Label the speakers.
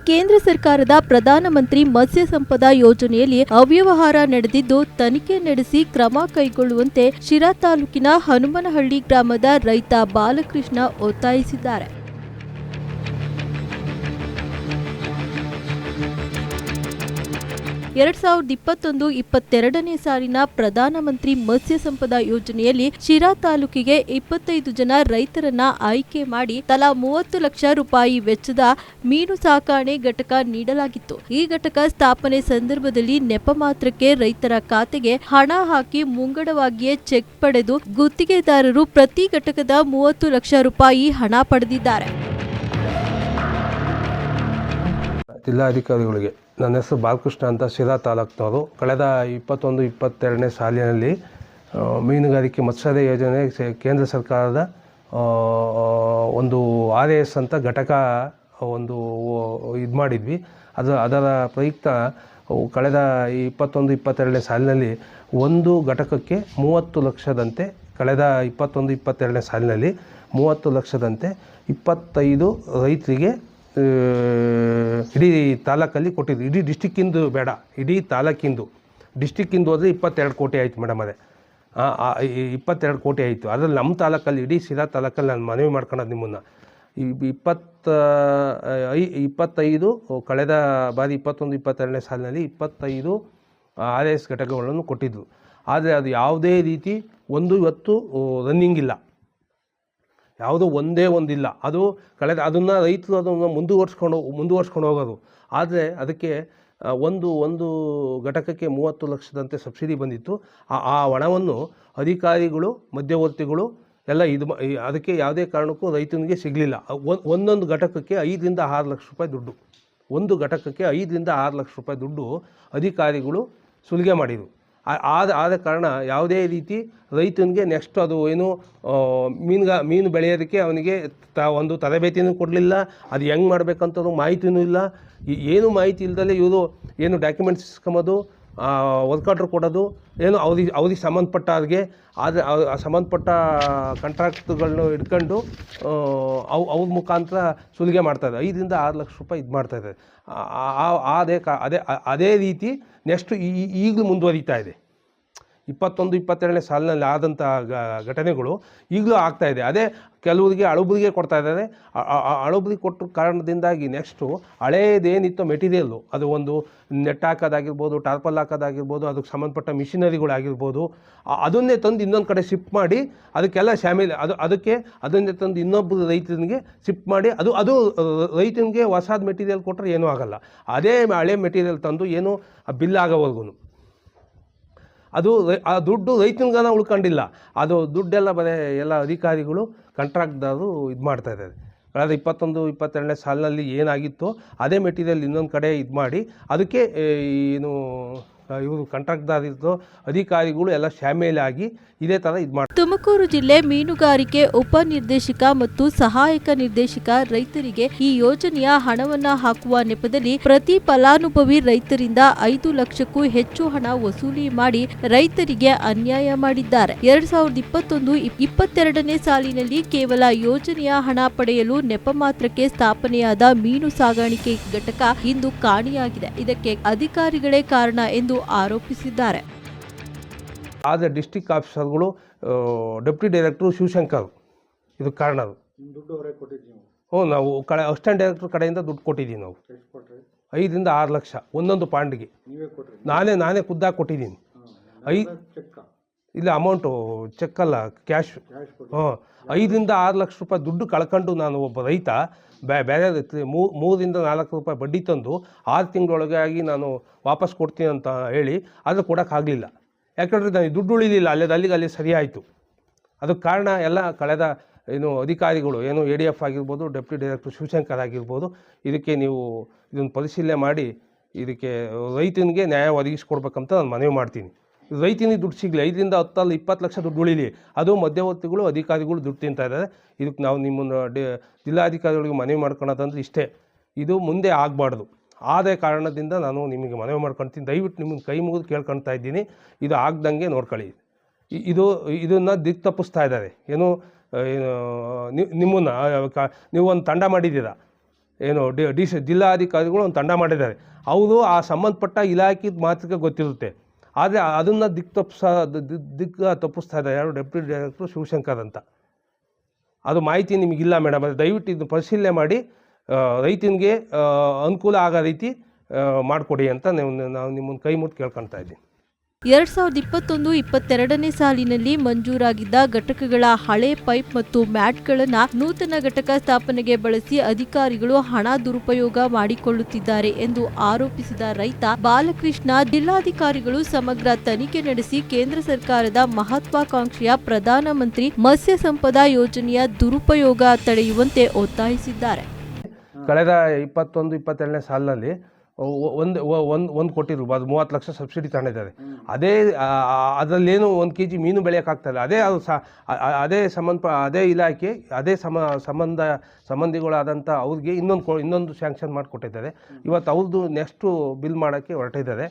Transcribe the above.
Speaker 1: ಕೇಂದ್ರ ಸರ್ಕಾರದ ಪ್ರಧಾನಮಂತ್ರಿ ಮತ್ಸ್ಯ ಸಂಪದ ಯೋಜನೆಯಲ್ಲಿ ಅವ್ಯವಹಾರ ನಡೆದಿದ್ದು ತನಿಖೆ ನಡೆಸಿ ಕ್ರಮ ಕೈಗೊಳ್ಳುವಂತೆ ಶಿರಾ ತಾಲೂಕಿನ ಹನುಮನಹಳ್ಳಿ ಗ್ರಾಮದ ರೈತ ಬಾಲಕೃಷ್ಣ ಒತ್ತಾಯಿಸಿದ್ದಾರೆ. ಎರಡ್ 2021-22ನೇ ಸಾಲಿನ ಪ್ರಧಾನಮಂತ್ರಿ ಮತ್ಸ್ಯ ಸಂಪದ ಯೋಜನೆಯಲ್ಲಿ ಶಿರಾ ತಾಲೂಕಿಗೆ 25 ಜನ ರೈತರನ್ನ ಆಯ್ಕೆ ಮಾಡಿ ತಲಾ 30 ಲಕ್ಷ ರೂಪಾಯಿ ವೆಚ್ಚದ ಮೀನು ಸಾಕಣೆ ಘಟಕ ನೀಡಲಾಗಿತ್ತು. ಈ ಘಟಕ ಸ್ಥಾಪನೆ ಸಂದರ್ಭದಲ್ಲಿ ನೆಪ ಮಾತ್ರಕ್ಕೆ ರೈತರ ಖಾತೆಗೆ ಹಣ ಹಾಕಿ ಮುಂಗಡವಾಗಿಯೇ ಚೆಕ್ ಪಡೆದು ಗುತ್ತಿಗೆದಾರರು ಪ್ರತಿ ಘಟಕದ 30 ಲಕ್ಷ ರೂಪಾಯಿ ಹಣ ಪಡೆದಿದ್ದಾರೆ.
Speaker 2: ಜಿಲ್ಲಾಧಿಕಾರಿಗಳಿಗೆ ನನ್ನ ಹೆಸರು ಬಾಲಕೃಷ್ಣ ಅಂತ, ಶಿರಾ ತಾಲೂಕಿನವರು. ಕಳೆದ 21-22ನೇ ಸಾಲಿನಲ್ಲಿ ಮೀನುಗಾರಿಕೆ ಮತ್ಸ್ಯೋದಯ ಯೋಜನೆ ಕೇಂದ್ರ ಸರ್ಕಾರದ ಒಂದು RAS ಅಂತ ಘಟಕ ಒಂದು ಇದು ಮಾಡಿದ್ವಿ. ಅದರ ಪ್ರಯುಕ್ತ ಕಳೆದ 21-22ನೇ ಸಾಲಿನಲ್ಲಿ ಒಂದು ಘಟಕಕ್ಕೆ 30 ಲಕ್ಷದಂತೆ, ಕಳೆದ 21-22ನೇ ಸಾಲಿನಲ್ಲಿ 30 ಲಕ್ಷದಂತೆ 25 ರೈತರಿಗೆ ಇಡೀ ತಾಲೂಕಲ್ಲಿ ಕೊಟ್ಟಿದ್ದು. ಇಡೀ ಡಿಸ್ಟಿಕ್ಕಿಂದು ಬೇಡ, ಇಡೀ ತಾಲೂಕಿಂದು. ಡಿಸ್ಟಿಕ್ಕಿಂದು ಹೋದರೆ 22 ಕೋಟಿ ಆಯಿತು ಮೇಡಮ್. ಅದೇ 22 ಕೋಟಿ ಆಯಿತು. ಅದರಲ್ಲಿ ನಮ್ಮ ತಾಲೂಕಲ್ಲಿ, ಇಡೀ ಶಿರಾ ತಾಲೂಕಲ್ಲಿ ನಾನು ಮನವಿ ಮಾಡ್ಕೊಳ್ಳೋದು ನಿಮ್ಮನ್ನು, 25 ಕಳೆದ ಬಾರಿ 21-22ನೇ ಸಾಲಿನಲ್ಲಿ 25 RAS ಘಟಕಗಳನ್ನು ಕೊಟ್ಟಿದ್ದು. ಆದರೆ ಅದು ಯಾವುದೇ ರೀತಿ ಇವತ್ತು ರನ್ನಿಂಗ್ ಇಲ್ಲ, ಯಾವುದೋ ಒಂದೇ ಒಂದಿಲ್ಲ. ಅದು ಕಳೆದ ಅದನ್ನು ರೈತರು ಅದನ್ನು ಮುಂದುವರ್ಸ್ಕೊಂಡು ಹೋಗೋದು. ಆದರೆ ಅದಕ್ಕೆ ಒಂದು ಘಟಕಕ್ಕೆ 30 ಲಕ್ಷದಂತೆ ಸಬ್ಸಿಡಿ ಬಂದಿತ್ತು. ಆ ಹಣವನ್ನು ಅಧಿಕಾರಿಗಳು, ಮಧ್ಯವರ್ತಿಗಳು ಎಲ್ಲ ಅದಕ್ಕೆ ಯಾವುದೇ ಕಾರಣಕ್ಕೂ ರೈತನಿಗೆ ಸಿಗಲಿಲ್ಲ. ಒಂದೊಂದು ಘಟಕಕ್ಕೆ 5-6 ಲಕ್ಷ ರೂಪಾಯಿ ದುಡ್ಡು, ಒಂದು ಘಟಕಕ್ಕೆ 5-6 ಲಕ್ಷ ರೂಪಾಯಿ ದುಡ್ಡು ಅಧಿಕಾರಿಗಳು ಸುಲಿಗೆ ಮಾಡಿದರು. ಆದ ಕಾರಣ ಯಾವುದೇ ರೀತಿ ರೈತನಿಗೆ ನೆಕ್ಸ್ಟ್ ಅದು ಏನು ಮೀನು ಬೆಳೆಯೋದಕ್ಕೆ ಅವನಿಗೆ ಒಂದು ತರಬೇತಿನೂ ಕೊಡಲಿಲ್ಲ. ಅದು ಹೆಂಗೆ ಮಾಡಬೇಕಂತದ್ದು ಮಾಹಿತಿನೂ ಇಲ್ಲ. ಏನು ಮಾಹಿತಿ ಇಲ್ದಲೇ ಇವರು ಏನು ಡಾಕ್ಯುಮೆಂಟ್ಸ್ ಇಸ್ಕೊಂಬೋದು, ವರ್ಕ್ ಆರ್ಡ್ರ್ ಕೊಡೋದು, ಏನು ಅವ್ರಿಗೆ ಸಂಬಂಧಪಟ್ಟ ಸಂಬಂಧಪಟ್ಟ ಕಾಂಟ್ರಾಕ್ಟ್ಗಳನ್ನ ಇಟ್ಕೊಂಡು ಅವ್ರ ಮುಖಾಂತರ ಸುಲಿಗೆ ಮಾಡ್ತಾಯಿದ್ದಾರೆ. 5-6 ಲಕ್ಷ ರೂಪಾಯಿ ಇದು ಮಾಡ್ತಾಯಿದ್ದಾರೆ. ಅದೇ ರೀತಿ ನೆಕ್ಸ್ಟ್ ಈಗಲೂ ಮುಂದುವರಿತಾ ಇದೆ. 21-22ನೇ ಸಾಲಿನಲ್ಲಿ ಆದಂಥ ಘಟನೆಗಳು ಈಗಲೂ ಆಗ್ತಾಯಿದೆ. ಅದೇ ಕೆಲವರಿಗೆ ಅಳುಬರಿಗೆ ಕೊಡ್ತಾ ಇದ್ದಾರೆ. ಅಳುಬರಿಗೆ ಕೊಟ್ಟ ಕಾರಣದಿಂದಾಗಿ ನೆಕ್ಸ್ಟು ಹಳೇದೇನಿತ್ತು ಮೆಟೀರಿಯಲ್ಲು, ಅದು ಒಂದು ನೆಟ್ ಹಾಕೋದಾಗಿರ್ಬೋದು, ಟಾರ್ಪಲ್ ಹಾಕೋದಾಗಿರ್ಬೋದು, ಅದಕ್ಕೆ ಸಂಬಂಧಪಟ್ಟ ಮಿಷಿನರಿಗಳಾಗಿರ್ಬೋದು, ಅದನ್ನೇ ತಂದು ಇನ್ನೊಂದು ಕಡೆ ಶಿಫ್ಟ್ ಮಾಡಿ ಅದಕ್ಕೆಲ್ಲ ಅದನ್ನೇ ತಂದು ಇನ್ನೊಬ್ಬರು ರೈತನಿಗೆ ಶಿಫ್ಟ್ ಮಾಡಿ ಅದು ರೈತನಿಗೆ ಹೊಸಾದ ಮೆಟೀರಿಯಲ್ ಕೊಟ್ಟರೆ ಏನೂ ಆಗೋಲ್ಲ. ಅದೇ ಹಳೆ ಮೆಟೀರಿಯಲ್ ತಂದು ಏನು ಬಿಲ್ ಆಗೋವರೆಗೂ ಅದು ಆ ದುಡ್ಡು ರೈತನಿಗನ ಉಳ್ಕೊಂಡಿಲ್ಲ. ಅದು ದುಡ್ಡೆಲ್ಲ ಎಲ್ಲ ಅಧಿಕಾರಿಗಳು, ಕಾಂಟ್ರಾಕ್ಟ್ದಾರರು ಇದು ಮಾಡ್ತಾಯಿದ್ದಾರೆ. ಕಳೆದ 21-22ನೇ ಸಾಲಿನಲ್ಲಿ ಏನಾಗಿತ್ತೋ ಅದೇ ಮೆಟೀರಿಯಲ್ ಇನ್ನೊಂದು ಕಡೆ ಇದು ಮಾಡಿ ಅದಕ್ಕೆ ಏನು ಇವರು ಕಾಂಟ್ರಾಕ್ಟ್ದಾರಿದ್ದು ಅಧಿಕಾರಿಗಳು ಎಲ್ಲ ಶಾಮೀಲಾಗಿ ಇದೇ ಥರ ಇದು ಮಾಡ್ತಾರೆ.
Speaker 1: ತುಮಕೂರು ಜಿಲ್ಲೆ ಮೀನುಗಾರಿಕೆ ಉಪನಿರ್ದೇಶಕ ಮತ್ತು ಸಹಾಯಕ ನಿರ್ದೇಶಕ ರೈತರಿಗೆ ಈ ಯೋಜನೆಯ ಹಣವನ್ನ ಹಾಕುವ ನೆಪದಲ್ಲಿ ಪ್ರತಿ ಫಲಾನುಭವಿ ರೈತರಿಂದ 5 ಲಕ್ಷಕ್ಕೂ ಹೆಚ್ಚು ಹಣ ವಸೂಲಿ ಮಾಡಿ ರೈತರಿಗೆ ಅನ್ಯಾಯ ಮಾಡಿದ್ದಾರೆ. 2021-22ನೇ ಸಾಲಿನಲ್ಲಿ ಕೇವಲ ಯೋಜನೆಯ ಹಣ ಪಡೆಯಲು ನೆಪ ಮಾತ್ರಕ್ಕೆ ಸ್ಥಾಪನೆಯಾದ ಮೀನು ಸಾಗಾಣಿಕೆ ಘಟಕ ಇಂದು ಕಾಣೆಯಾಗಿದೆ. ಇದಕ್ಕೆ ಅಧಿಕಾರಿಗಳೇ ಕಾರಣ ಎಂದು ಆರೋಪಿಸಿದ್ದಾರೆ.
Speaker 2: ಆದರೆ ಡಿಸ್ಟಿಕ್ ಆಫೀಸರ್ಗಳು, ಡೆಪ್ಯೂಟಿ ಡೈರೆಕ್ಟ್ರು ಶಿವಶಂಕರ್ ಇದು ಕಾರಣ. ಅದು ನಾವು ಅಸಿಸ್ಟೆಂಟ್ ಡೈರೆಕ್ಟ್ರ್ ಕಡೆಯಿಂದ ದುಡ್ಡು ಕೊಟ್ಟಿದ್ದೀವಿ. ನಾವು 5-6 ಲಕ್ಷ ಒಂದೊಂದು ಪಾಂಡ್ಗೆ ನಾನೇ ಖುದ್ದಾಗಿ ಕೊಟ್ಟಿದ್ದೀನಿ. ಇಲ್ಲ, ಅಮೌಂಟು ಚೆಕ್ ಅಲ್ಲ, ಕ್ಯಾಶ್. 5-6 ಲಕ್ಷ ರೂಪಾಯಿ ದುಡ್ಡು ಕಳ್ಕೊಂಡು ನಾನು ಒಬ್ಬ ರೈತ ಬೇರೆ 3-4 ರೂಪಾಯಿ ಬಡ್ಡಿ ತಂದು 6 ತಿಂಗಳೊಳಗೆ ಆಗಿ ನಾನು ವಾಪಸ್ ಕೊಡ್ತೀನಿ ಅಂತ ಹೇಳಿ ಆದರೆ ಕೊಡೋಕ್ಕಾಗಲಿಲ್ಲ. ಯಾಕಂದರೆ ನಾನು ದುಡ್ಡು ಉಳಿಲಿಲ್ಲ, ಅಲ್ಲಿ ಸರಿ ಆಯಿತು. ಅದಕ್ಕೆ ಕಾರಣ ಎಲ್ಲ ಕಳೆದ ಏನು ಅಧಿಕಾರಿಗಳು, ಏನು ADF ಆಗಿರ್ಬೋದು, ಡೆಪ್ಯೂಟಿ ಡೈರೆಕ್ಟರ್ ಶಿವಶಂಕರ್ ಆಗಿರ್ಬೋದು, ಇದಕ್ಕೆ ನೀವು ಇದನ್ನು ಪರಿಶೀಲನೆ ಮಾಡಿ ಇದಕ್ಕೆ ರೈತನಿಗೆ ನ್ಯಾಯ ಒದಗಿಸ್ಕೊಡ್ಬೇಕಂತ ನಾನು ಮನವಿ ಮಾಡ್ತೀನಿ. ರೈತನಿಗೆ ದುಡ್ಡು ಸಿಗಲಿ, 5-10-20 ಲಕ್ಷ ದುಡ್ಡು ಉಳಿಲಿ, ಅದು ಮಧ್ಯವರ್ತಿಗಳು ಅಧಿಕಾರಿಗಳು ದುಡ್ಡು ತಿಂತಾ ಇದ್ದಾರೆ. ಇದಕ್ಕೆ ನಾವು ನಿಮ್ಮನ್ನು ಜಿಲ್ಲಾಧಿಕಾರಿಗಳಿಗೆ ಮನವಿ ಮಾಡ್ಕೊಳೋದಂದ್ರೆ ಇಷ್ಟೇ, ಇದು ಮುಂದೆ ಆಗಬಾರ್ದು. ಆದ ಕಾರಣದಿಂದ ನಾನು ನಿಮಗೆ ಮನವಿ ಮಾಡ್ಕೊಳ್ತೀನಿ. ದಯವಿಟ್ಟು ನಿಮ್ಮನ್ನು ಕೈ ಮುಗಿದು ಕೇಳ್ಕೊಳ್ತಾ ಇದ್ದೀನಿ, ಇದು ಆಗ್ದಂಗೆ ನೋಡ್ಕೊಳ್ಳಿ. ಇದನ್ನು ದಿಕ್ಕು ತಪ್ಪಿಸ್ತಾ ಇದ್ದಾರೆ. ಏನು ನಿಮ್ಮನ್ನು ನೀವು ಒಂದು ತಂಡ ಮಾಡಿದ್ದೀರಾ, ಏನು ಜಿಲ್ಲಾಧಿಕಾರಿಗಳು ಒಂದು ತಂಡ ಮಾಡಿದ್ದಾರೆ. ಅವರು ಆ ಸಂಬಂಧಪಟ್ಟ ಇಲಾಖೆ ಮಾತ್ರ ಗೊತ್ತಿರುತ್ತೆ. ಆದರೆ ಅದನ್ನು ತಪ್ಪಿಸ್ತಾ ಇದ್ದಾರೆ ಯಾರು, ಡೆಪ್ಯೂಟಿ ಡೈರೆಕ್ಟ್ರು ಶಿವಶಂಕರ್ ಅಂತ. ಅದು ಮಾಹಿತಿ ನಿಮಗಿಲ್ಲ ಮೇಡಮ್. ಅದು ದಯವಿಟ್ಟು ಇದನ್ನು ಪರಿಶೀಲನೆ ಮಾಡಿ ರೈತನಿಗೆ ಅನುಕೂಲ ಆಗೋ ರೀತಿ ಮಾಡಿಕೊಡಿ ಅಂತ ನಾವು ನಿಮ್ಮನ್ನು ಕೈ ಮುಟ್ಟು ಕೇಳ್ಕೊಳ್ತಾ ಇದ್ದೀನಿ.
Speaker 1: 2021-22ನೇ ಸಾಲಿನಲ್ಲಿ ಮಂಜೂರಾಗಿದ್ದ ಘಟಕಗಳ ಹಳೆ ಪೈಪ್ ಮತ್ತು ಮ್ಯಾಟ್ಗಳನ್ನು ನೂತನ ಘಟಕ ಸ್ಥಾಪನೆಗೆ ಬಳಸಿ ಅಧಿಕಾರಿಗಳು ಹಣ ದುರುಪಯೋಗ ಮಾಡಿಕೊಳ್ಳುತ್ತಿದ್ದಾರೆ ಎಂದು ಆರೋಪಿಸಿದ ರೈತ ಬಾಲಕೃಷ್ಣ, ಜಿಲ್ಲಾಧಿಕಾರಿಗಳು ಸಮಗ್ರ ತನಿಖೆ ನಡೆಸಿ ಕೇಂದ್ರ ಸರ್ಕಾರದ ಮಹತ್ವಾಕಾಂಕ್ಷೆಯ ಪ್ರಧಾನಮಂತ್ರಿ ಮತ್ಸ್ಯ ಸಂಪದಾ ಯೋಜನೆಯ ದುರುಪಯೋಗ ತಡೆಯುವಂತೆ ಒತ್ತಾಯಿಸಿದ್ದಾರೆ.
Speaker 2: ಕಳೆದ 21-22ನೇ ಸಾಲಿನಲ್ಲಿ ಒಂದು ಕೊಟ್ಟಿದ್ರು, ಅದು 30 ಲಕ್ಷ ಸಬ್ಸಿಡಿ ತಗೊಂಡಿದ್ದಾರೆ. ಅದರಲ್ಲೇನು 1 kg ಮೀನು ಬೆಳೆಯೋಕ್ಕಾಗ್ತಾಯಿಲ್ಲ. ಅದೇ ಅದೇ ಇಲಾಖೆ ಅದೇ ಸಂಬಂಧಿಗಳಾದಂಥ ಅವ್ರಿಗೆ ಇನ್ನೊಂದು ಸ್ಯಾಂಕ್ಷನ್ ಮಾಡಿಕೊಟ್ಟಿದ್ದಾರೆ. ಇವತ್ತು ಅವ್ರದ್ದು ನೆಕ್ಸ್ಟು ಬಿಲ್ ಮಾಡೋಕ್ಕೆ ಹೊರಟಿದ್ದಾರೆ.